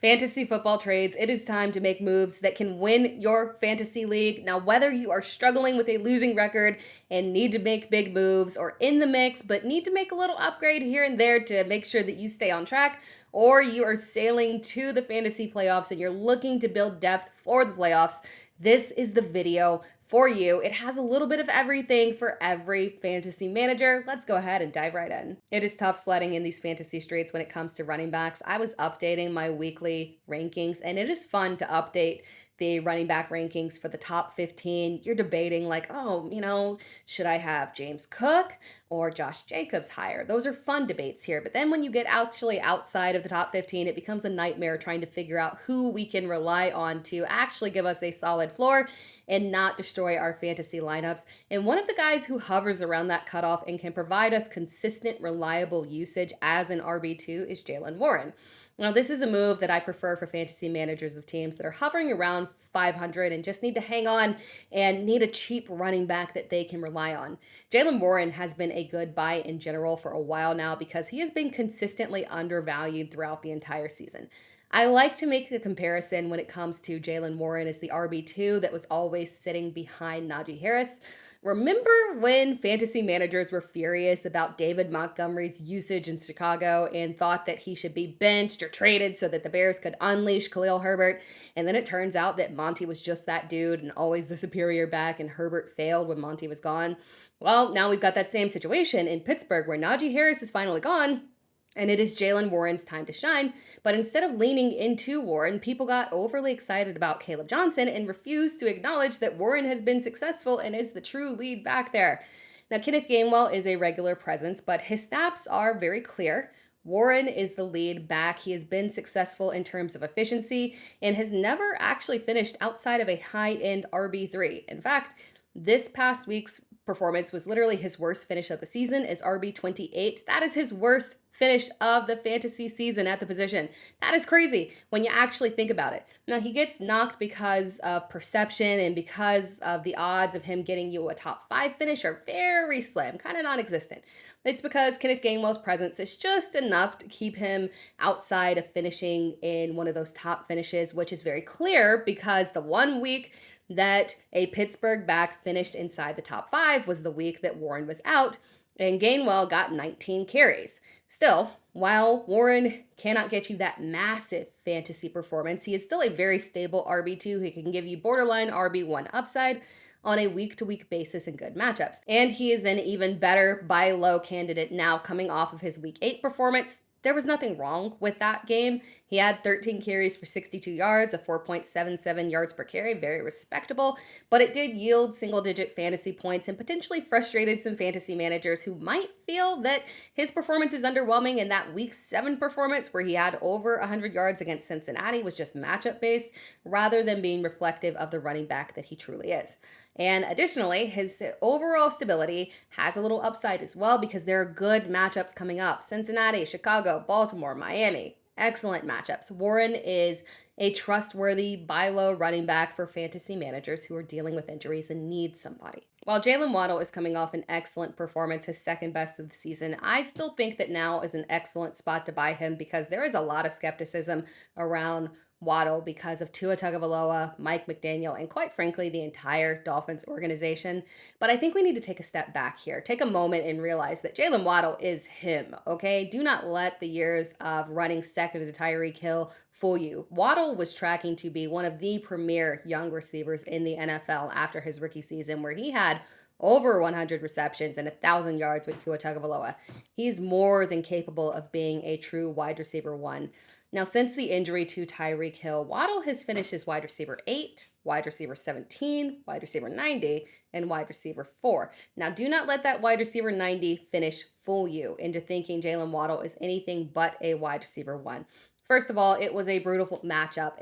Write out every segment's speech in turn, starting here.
Fantasy football trades, it is time to make moves that can win your fantasy league. Now, whether you are struggling with a losing record and need to make big moves, or in the mix but need to make a little upgrade here and there to make sure that you stay on track, or you are sailing to the fantasy playoffs and you're looking to build depth for the playoffs, this is the video for you. It has a little bit of everything for every fantasy manager. Let's go ahead and dive right in. It is tough sledding in these fantasy streets when it comes to running backs. I was updating my weekly rankings, and it is fun to update the running back rankings for the top 15. You're debating, like, oh, should I have James Cook or Josh Jacobs higher? Those are fun debates here. But then when you get actually outside of the top 15, it becomes a nightmare trying to figure out who we can rely on to actually give us a solid floor and not destroy our fantasy lineups. And one of the guys who hovers around that cutoff and can provide us consistent, reliable usage as an RB2 is Jaylen Warren. Now, this is a move that I prefer for fantasy managers of teams that are hovering around 500 and just need to hang on and need a cheap running back that they can rely on. Jaylen Warren has been a good buy in general for a while now because he has been consistently undervalued throughout the entire season. I like to make the comparison when it comes to Jaylen Warren as the RB2 that was always sitting behind Najee Harris. Remember when fantasy managers were furious about David Montgomery's usage in Chicago and thought that he should be benched or traded so that the Bears could unleash Khalil Herbert? And then it turns out that Monty was just that dude and always the superior back, and Herbert failed when Monty was gone. Well, now we've got that same situation in Pittsburgh where Najee Harris is finally gone, and it is Jaylen Warren's time to shine. But instead of leaning into Warren, people got overly excited about Caleb Johnson and refused to acknowledge that Warren has been successful and is the true lead back there. Now, Kenneth Gainwell is a regular presence, but his snaps are very clear. Warren is the lead back. He has been successful in terms of efficiency and has never actually finished outside of a high-end RB3. In fact, this past week's performance was literally his worst finish of the season as RB28. That is his worst finish of the fantasy season at the position. That is crazy when you actually think about it. Now, he gets knocked because of perception and because of the odds of him getting you a top 5 finish are very slim, kind of non-existent. It's because Kenneth Gainwell's presence is just enough to keep him outside of finishing in one of those top finishes, which is very clear because the one week that a Pittsburgh back finished inside the top 5 was the week that Warren was out, and Gainwell got 19 carries. Still, while Warren cannot get you that massive fantasy performance, he is still a very stable RB2 who can give you borderline RB1 upside on a week-to-week basis in good matchups. And he is an even better buy low candidate now coming off of his week 8 performance. There was nothing wrong with that game. He had 13 carries for 62 yards, a 4.77 yards per carry, very respectable, but it did yield single-digit fantasy points and potentially frustrated some fantasy managers who might feel that his performance is underwhelming, and that week 7 performance where he had over 100 yards against Cincinnati was just matchup-based rather than being reflective of the running back that he truly is. And additionally, his overall stability has a little upside as well because there are good matchups coming up. Cincinnati, Chicago, Baltimore, Miami. Excellent matchups. Warren is a trustworthy buy low running back for fantasy managers who are dealing with injuries and need somebody. While Jaylen Waddle is coming off an excellent performance, his second best of the season, I still think that now is an excellent spot to buy him because there is a lot of skepticism around Waddle because of Tua Tagovailoa, Mike McDaniel, and quite frankly, the entire Dolphins organization. But I think we need to take a step back here. Take a moment and realize that Jaylen Waddle is him, okay? Do not let the years of running second to Tyreek Hill fool you. Waddle was tracking to be one of the premier young receivers in the NFL after his rookie season where he had over 100 receptions and 1,000 yards with Tua Tagovailoa. He's more than capable of being a true wide receiver 1. Now, since the injury to Tyreek Hill, Waddle has finished as wide receiver 8, wide receiver 17, wide receiver 90, and wide receiver 4. Now, do not let that wide receiver 90 finish fool you into thinking Jaylen Waddle is anything but a wide receiver 1. First of all, it was a brutal matchup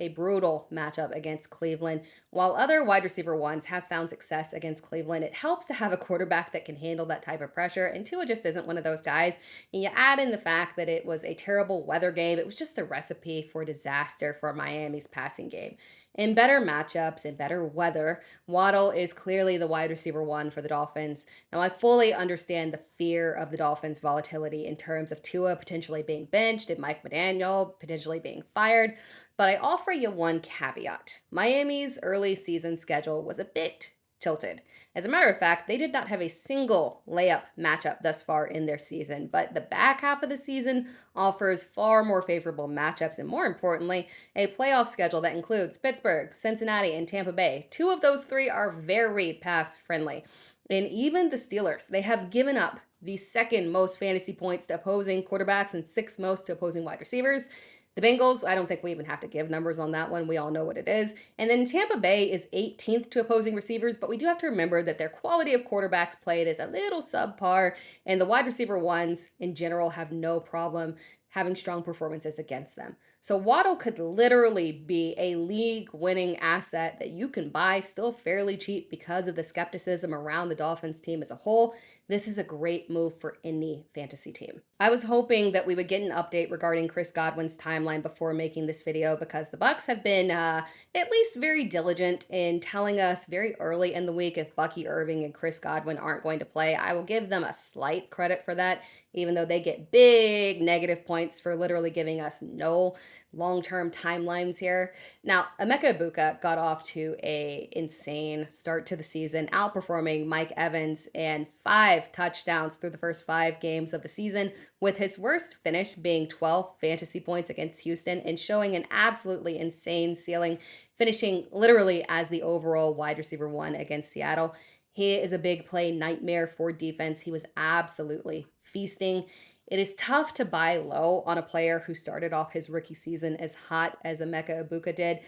against Cleveland. While other wide receiver 1s have found success against Cleveland, it helps to have a quarterback that can handle that type of pressure, and Tua just isn't one of those guys. And you add in the fact that it was a terrible weather game. It was just a recipe for disaster for Miami's passing game. In better matchups, in better weather, Waddle is clearly the wide receiver 1 for the Dolphins. Now, I fully understand the fear of the Dolphins' volatility in terms of Tua potentially being benched and Mike McDaniel potentially being fired. But I offer you one caveat. Miami's early season schedule was a bit tilted. As a matter of fact, they did not have a single layup matchup thus far in their season, but the back half of the season offers far more favorable matchups and, more importantly, a playoff schedule that includes Pittsburgh, Cincinnati, and Tampa Bay. Two of those three are very pass friendly. And even the Steelers, they have given up the second most fantasy points to opposing quarterbacks and sixth most to opposing wide receivers. The Bengals, I don't think we even have to give numbers on that one. We all know what it is. And then Tampa Bay is 18th to opposing receivers, but we do have to remember that their quality of quarterbacks played is a little subpar, and the wide receiver ones in general have no problem having strong performances against them. So Waddle could literally be a league-winning asset that you can buy still fairly cheap because of the skepticism around the Dolphins team as a whole. This is a great move for any fantasy team. I was hoping that we would get an update regarding Chris Godwin's timeline before making this video because the Bucs have been at least very diligent in telling us very early in the week if Bucky Irving and Chris Godwin aren't going to play. I will give them a slight credit for that, even though they get big negative points for literally giving us no long-term timelines here. Now, Emeka Egbuka got off to a insane start to the season, outperforming Mike Evans and 5 touchdowns through the first 5 games of the season, with his worst finish being 12 fantasy points against Houston and showing an absolutely insane ceiling, finishing literally as the overall wide receiver 1 against Seattle. He is a big play nightmare for defense. He was absolutely feasting. It is tough to buy low on a player who started off his rookie season as hot as Emeka Egbuka did,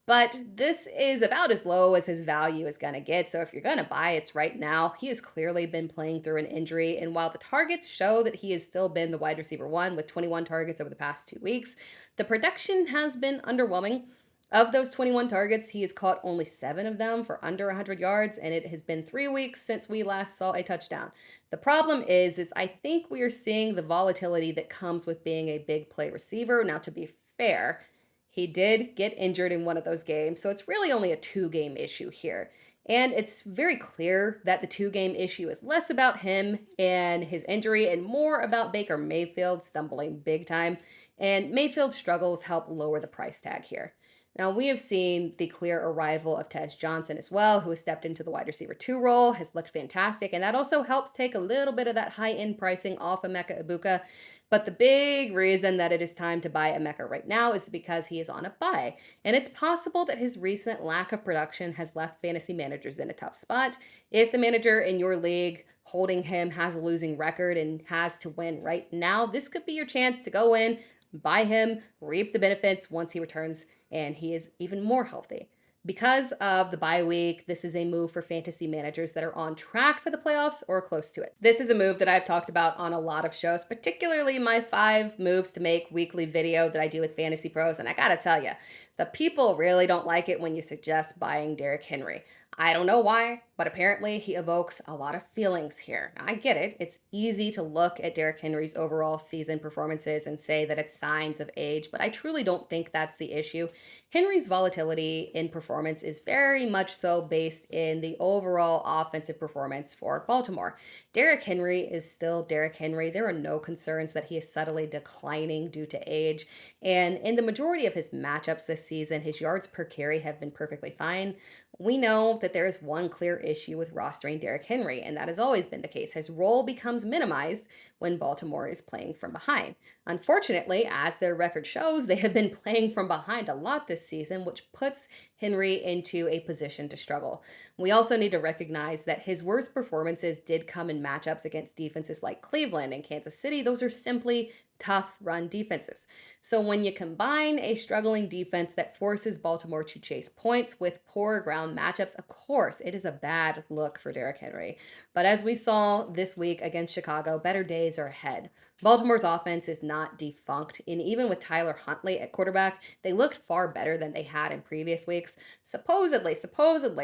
but this is about as low as his value is going to get. So if you're going to buy, it's right now. He has clearly been playing through an injury, and while the targets show that he has still been the wide receiver 1 with 21 targets over the past 2 weeks, the production has been underwhelming. Of those 21 targets, he has caught only 7 of them for under 100 yards, and it has been 3 weeks since we last saw a touchdown. The problem is I think we are seeing the volatility that comes with being a big play receiver. Now, to be fair, he did get injured in one of those games, so it's really only a 2-game issue here. And it's very clear that the 2-game issue is less about him and his injury and more about Baker Mayfield stumbling big time. And Mayfield's struggles help lower the price tag here. Now, we have seen the clear arrival of Tej Johnson as well, who has stepped into the wide receiver 2 role, has looked fantastic, and that also helps take a little bit of that high-end pricing off Emeka Egbuka. But the big reason that it is time to buy Emeka right now is because he is on a bye. And it's possible that his recent lack of production has left fantasy managers in a tough spot. If the manager in your league holding him has a losing record and has to win right now, this could be your chance to go in, buy him, reap the benefits once he returns and he is even more healthy. Because of the bye week, this is a move for fantasy managers that are on track for the playoffs or close to it. This is a move that I've talked about on a lot of shows, particularly my 5 moves to make weekly video that I do with Fantasy Pros. And I gotta tell you, the people really don't like it when you suggest buying Derrick Henry. I don't know why, but apparently he evokes a lot of feelings here. Now, I get it. It's easy to look at Derrick Henry's overall season performances and say that it's signs of age, but I truly don't think that's the issue. Henry's volatility in performance is very much so based in the overall offensive performance for Baltimore. Derrick Henry is still Derrick Henry. There are no concerns that he is subtly declining due to age. And in the majority of his matchups this season, his yards per carry have been perfectly fine. We know that there is one clear issue with rostering Derrick Henry, and that has always been the case. His role becomes minimized when Baltimore is playing from behind. Unfortunately, as their record shows, they have been playing from behind a lot this season, which puts Henry into a position to struggle. We also need to recognize that his worst performances did come in matchups against defenses like Cleveland and Kansas City. Those are simply tough run defenses. So when you combine a struggling defense that forces Baltimore to chase points with poor ground matchups, of course, it is a bad look for Derrick Henry. But as we saw this week against Chicago, better days are ahead. Baltimore's offense is not defunct, and even with Tyler Huntley at quarterback, they looked far better than they had in previous weeks. Supposedly,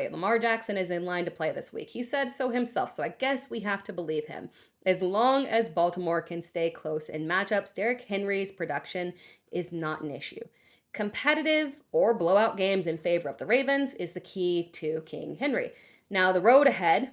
Lamar Jackson is in line to play this week. He said so himself, so I guess we have to believe him. As long as Baltimore can stay close in matchups, Derrick Henry's production is not an issue. Competitive or blowout games in favor of the Ravens is the key to King Henry. Now, the road ahead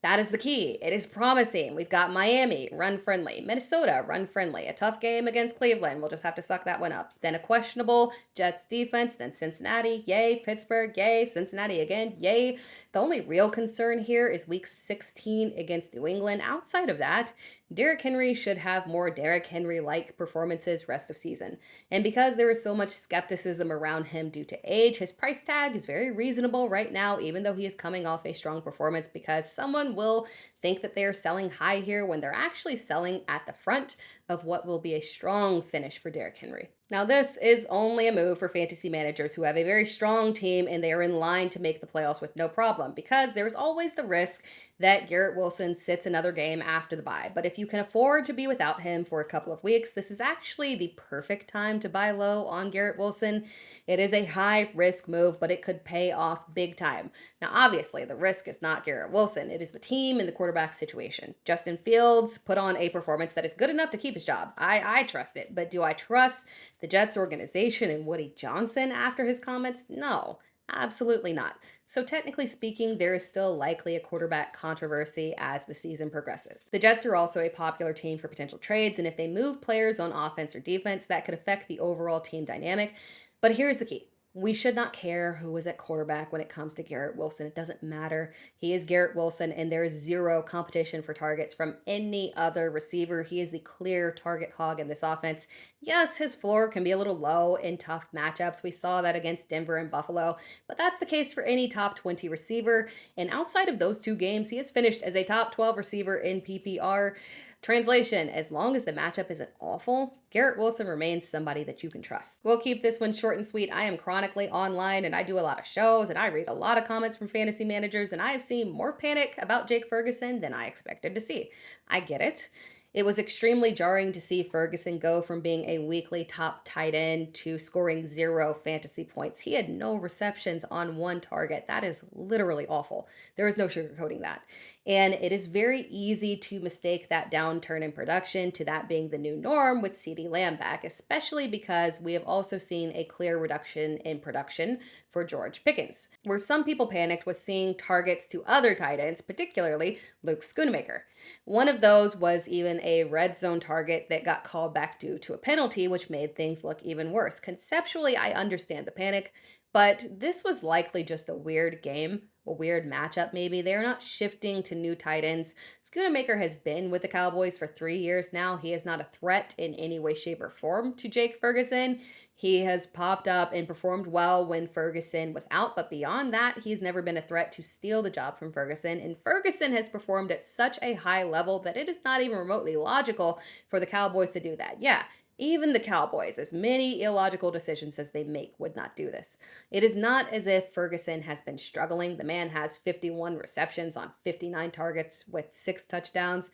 That is the key. It is promising. We've got Miami, run friendly. Minnesota, run friendly. A tough game against Cleveland. We'll just have to suck that one up. Then a questionable Jets defense. Then Cincinnati. Yay. Pittsburgh. Yay. Cincinnati again. Yay. The only real concern here is week 16 against New England. Outside of that, Derrick Henry should have more Derrick Henry-like performances rest of season. And because there is so much skepticism around him due to age, his price tag is very reasonable right now, even though he is coming off a strong performance, because someone will think that they are selling high here when they're actually selling at the front of what will be a strong finish for Derrick Henry. Now, this is only a move for fantasy managers who have a very strong team and they are in line to make the playoffs with no problem, because there is always the risk that Garrett Wilson sits another game after the bye. But if you can afford to be without him for a couple of weeks, this is actually the perfect time to buy low on Garrett Wilson. It is a high risk move, but it could pay off big time. Now, obviously, the risk is not Garrett Wilson. It is the team and the quarterback situation. Justin Fields put on a performance that is good enough to keep his job. I trust it. But do I trust the Jets organization and Woody Johnson after his comments? No, absolutely not. So technically speaking, there is still likely a quarterback controversy as the season progresses. The Jets are also a popular team for potential trades, and if they move players on offense or defense, that could affect the overall team dynamic. But here's the key. We should not care who is at quarterback when it comes to Garrett Wilson. It doesn't matter. He is Garrett Wilson, and there is zero competition for targets from any other receiver. He is the clear target hog in this offense. Yes, his floor can be a little low in tough matchups. We saw that against Denver and Buffalo, but that's the case for any top 20 receiver. And outside of those two games, he has finished as a top 12 receiver in PPR. Translation, as long as the matchup isn't awful, Garrett Wilson remains somebody that you can trust. We'll keep this one short and sweet. I am chronically online and I do a lot of shows and I read a lot of comments from fantasy managers, and I have seen more panic about Jake Ferguson than I expected to see. I get it. It was extremely jarring to see Ferguson go from being a weekly top tight end to scoring 0 fantasy points. He had no receptions on one target. That is literally awful. There is no sugarcoating that. And it is very easy to mistake that downturn in production to that being the new norm with CeeDee Lamb back, especially because we have also seen a clear reduction in production for George Pickens. Where some people panicked was seeing targets to other tight ends, particularly Luke Schoonmaker. One of those was even a red zone target that got called back due to a penalty, which made things look even worse. Conceptually, I understand the panic, but this was likely just a weird game, a weird matchup maybe. They're not shifting to new tight ends. Schoonmaker has been with the Cowboys for 3 years now. He is not a threat in any way, shape, or form to Jake Ferguson. He has popped up and performed well when Ferguson was out, but beyond that, he's never been a threat to steal the job from Ferguson, and Ferguson has performed at such a high level that it is not even remotely logical for the Cowboys to do that. Yeah, even the Cowboys, as many illogical decisions as they make, would not do this. It is not as if Ferguson has been struggling. The man has 51 receptions on 59 targets with 6 touchdowns.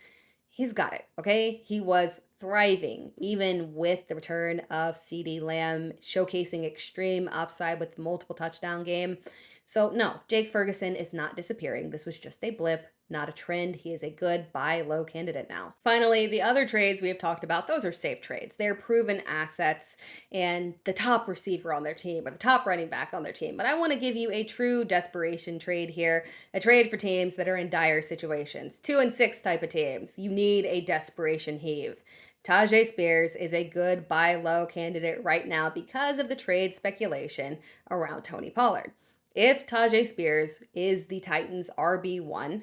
He's got it, okay? He was thriving, even with the return of CeeDee Lamb, showcasing extreme upside with multiple touchdown game. So no, Jake Ferguson is not disappearing. This was just a blip, not a trend. He is a good buy low candidate now. Finally, the other trades we have talked about, those are safe trades. They're proven assets and the top receiver on their team or the top running back on their team. But I want to give you a true desperation trade here, a trade for teams that are in dire situations. 2 and 6 type of teams. You need a desperation heave. Tyjae Spears is a good buy low candidate right now because of the trade speculation around Tony Pollard. If Tyjae Spears is the Titans' RB1,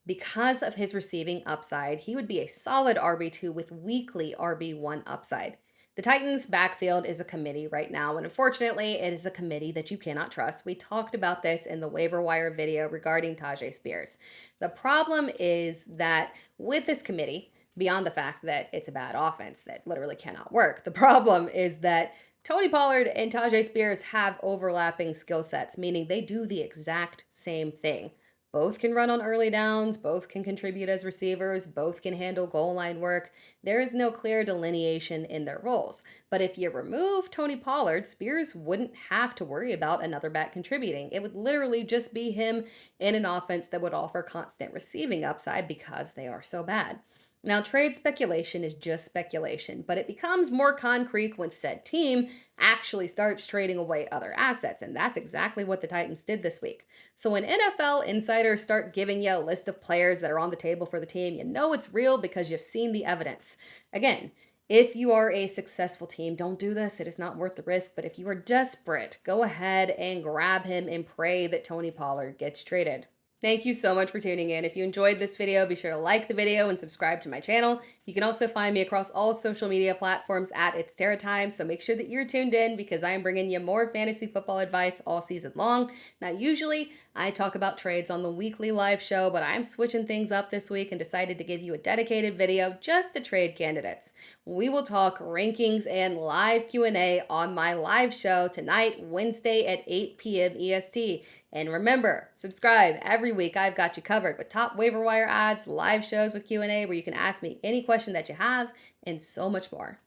because of his receiving upside, he would be a solid RB2 with weekly RB1 upside. The Titans' backfield is a committee right now, and unfortunately, it is a committee that you cannot trust. We talked about this in the waiver wire video regarding Tyjae Spears. The problem is that with this committee, beyond the fact that it's a bad offense that literally cannot work, the problem is that Tony Pollard and Tyjae Spears have overlapping skill sets, meaning they do the exact same thing. Both can run on early downs, both can contribute as receivers, both can handle goal line work. There is no clear delineation in their roles. But if you remove Tony Pollard, Spears wouldn't have to worry about another back contributing. It would literally just be him in an offense that would offer constant receiving upside because they are so bad. Now, trade speculation is just speculation, but it becomes more concrete when said team actually starts trading away other assets, and that's exactly what the Titans did this week. So when NFL insiders start giving you a list of players that are on the table for the team, you know it's real because you've seen the evidence. Again, if you are a successful team, don't do this. It is not worth the risk. But if you are desperate, go ahead and grab him and pray that Tony Pollard gets traded. Thank you so much for tuning in. If you enjoyed this video, be sure to like the video and subscribe to my channel. You can also find me across all social media platforms at It's Terra Time, so make sure that you're tuned in because I am bringing you more fantasy football advice all season long. Now, usually I talk about trades on the weekly live show, but I'm switching things up this week and decided to give you a dedicated video just to trade candidates. We will talk rankings and live Q&A on my live show tonight, Wednesday at 8 p.m. EST. And remember, subscribe. Every week I've got you covered with top waiver wire ads, live shows with Q&A where you can ask me any question that you have, and so much more.